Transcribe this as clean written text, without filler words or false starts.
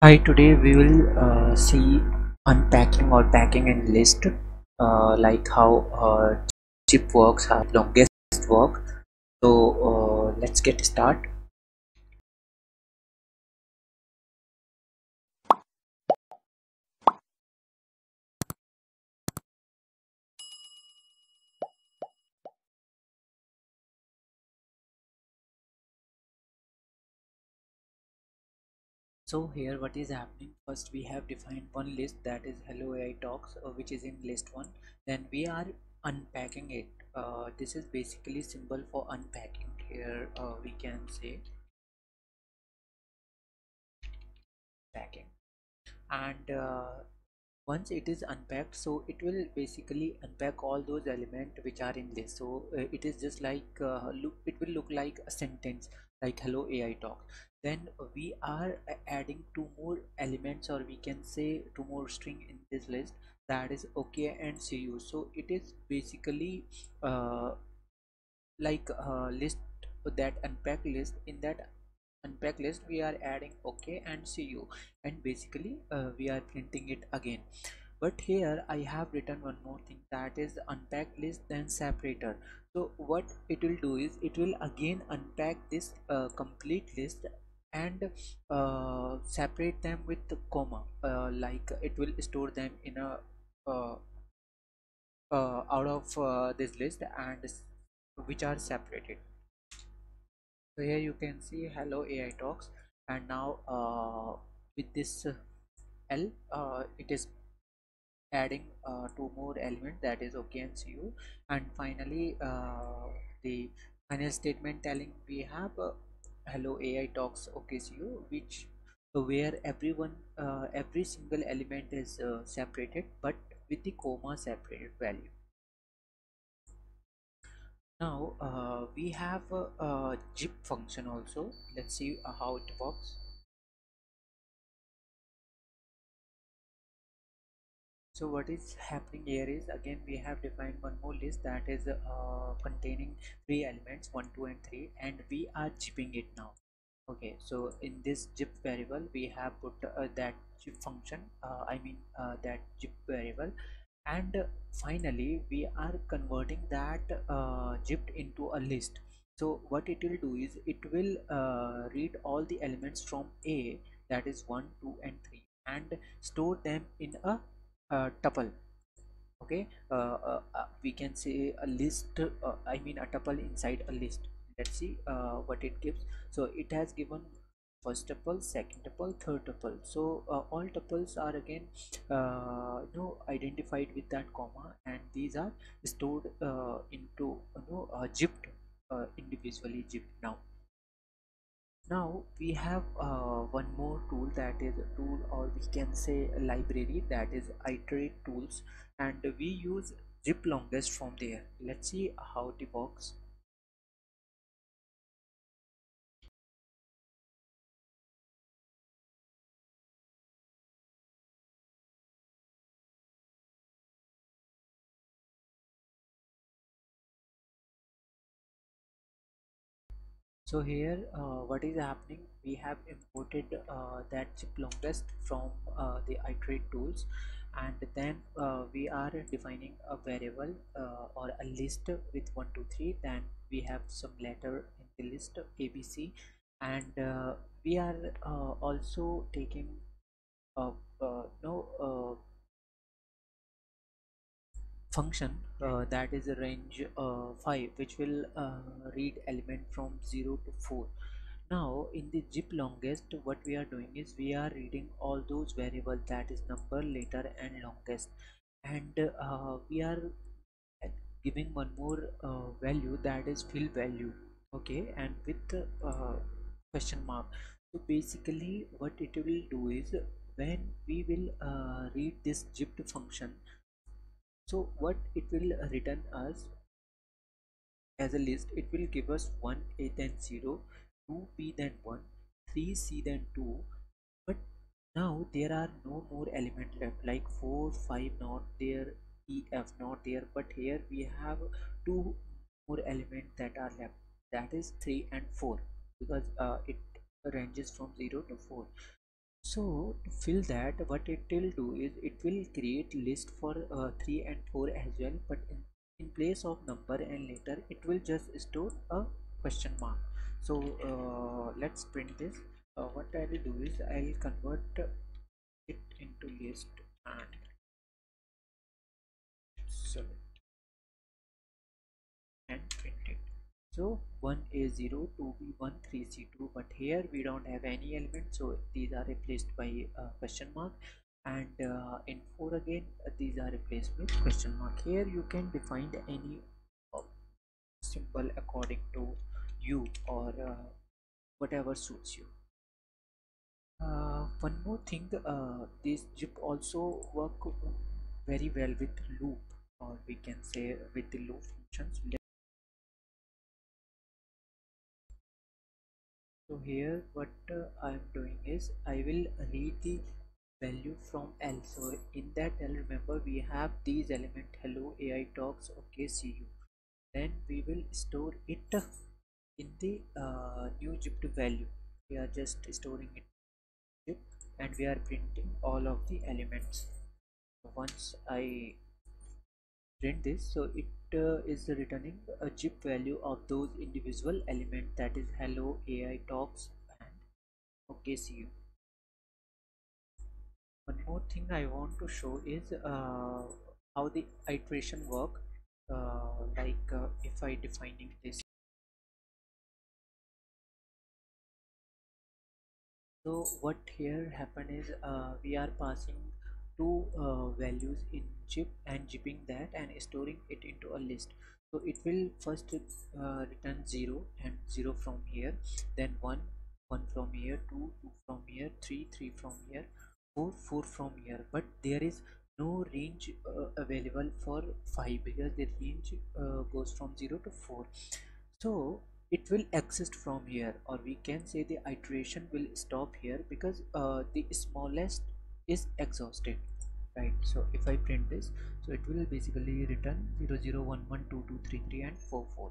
Hi, today we will see unpacking or packing in list, like how chip works, how longest work. So let's get start. So here what is happening, first we have defined one list, that is hello AI talks, which is in list 1. Then we are unpacking it. This is basically symbol for unpacking. Here we can say packing, and once it is unpacked, so it will basically unpack all those elements which are in this. So it is just like it will look like a sentence like hello AI talk. Then we are adding two more elements, or we can say two more string in this list, that is okay and see you. So it is basically uh, like list, that unpack list. In that unpack list we are adding okay and see you, and basically we are printing it again. But here I have written one more thing, that is unpack list then separator. So what it will do is it will again unpack this complete list and separate them with the comma, like it will store them in a uh, out of this list, and which are separated. So here you can see hello AI talks, and now with this L, it is adding two more element, that is okay and cu. And finally the final statement telling we have hello AI talks okay cu, which where everyone every single element is separated but with the comma separated value. Now we have a zip function also. Let's see how it works. So what is happening here is, again we have defined one more list, that is containing three elements 1 2 and 3, and we are zipping it now. Okay, so in this zip variable we have put that zip function, I mean that zip variable, and finally we are converting that zipped into a list. So what it will do is it will read all the elements from A, that is 1 2 and 3, and store them in a tuple. Okay, we can say a list, I mean a tuple inside a list. Let's see what it gives. So it has given first tuple, second tuple, third tuple. So all tuples are again identified with that comma, and these are stored into zipped, individually zipped. Now we have one more tool, that is a tool, or we can say a library, that is Itertools, and we use zip longest from there. Let's see how it works. So here what is happening, we have imported that zip longest from the Itertools, and then we are defining a variable or a list with 1 2 3. Then we have some letter in the list ABC, and we are also taking uh, no function that is a range 5, which will read element from 0 to 4. Now in the zip longest, what we are doing is we are reading all those variables, that is number, letter and longest, and we are giving one more value, that is fill value. Okay, and with question mark. So basically what it will do is, when we will read this zipped function, so what it will return us as a list, it will give us 1 A then 0, 2 B then 1, 3 C then 2. But now there are no more element left, like 4 5 not there, E F not there, but here we have two more elements that are left, that is 3 and 4, because it ranges from 0 to 4. So to fill that, what it will do is it will create list for 3 and 4 as well, but in place of number and letter it will just store a question mark. So let's print this. What I will do is I'll convert it into list and select and print it. So 1A0, 2B1, 3C2, but here we don't have any element, so these are replaced by question mark, and in 4 again these are replaced with question mark. Here you can define any uh, symbol according to you, or whatever suits you. One more thing, this zip also work very well with loop, or we can say with the loop functions. So here what I am doing is I will read the value from L. So in that L, remember we have these element hello, AI talks, okay, see you. Then we will store it in the new zip value. We are just storing it zip, and we are printing all of the elements. So once I print this, so it is returning a zip value of those individual elements, that is hello, AI talks, and okay, see you. One more thing I want to show is how the iteration work. If I defining this, so what here happen is we are passing two values in chip and zipping that and storing it into a list. So it will first return 0 and 0 from here, then 1 1 from here, 2 2 from here, 3 3 from here, 4 4 from here, but there is no range available for 5 because the range goes from 0 to 4. So it will exist from here, or we can say the iteration will stop here because the smallest is exhausted, right? So if I print this, so it will basically return 0 0 1 1 2 2 3 3 and 4 4.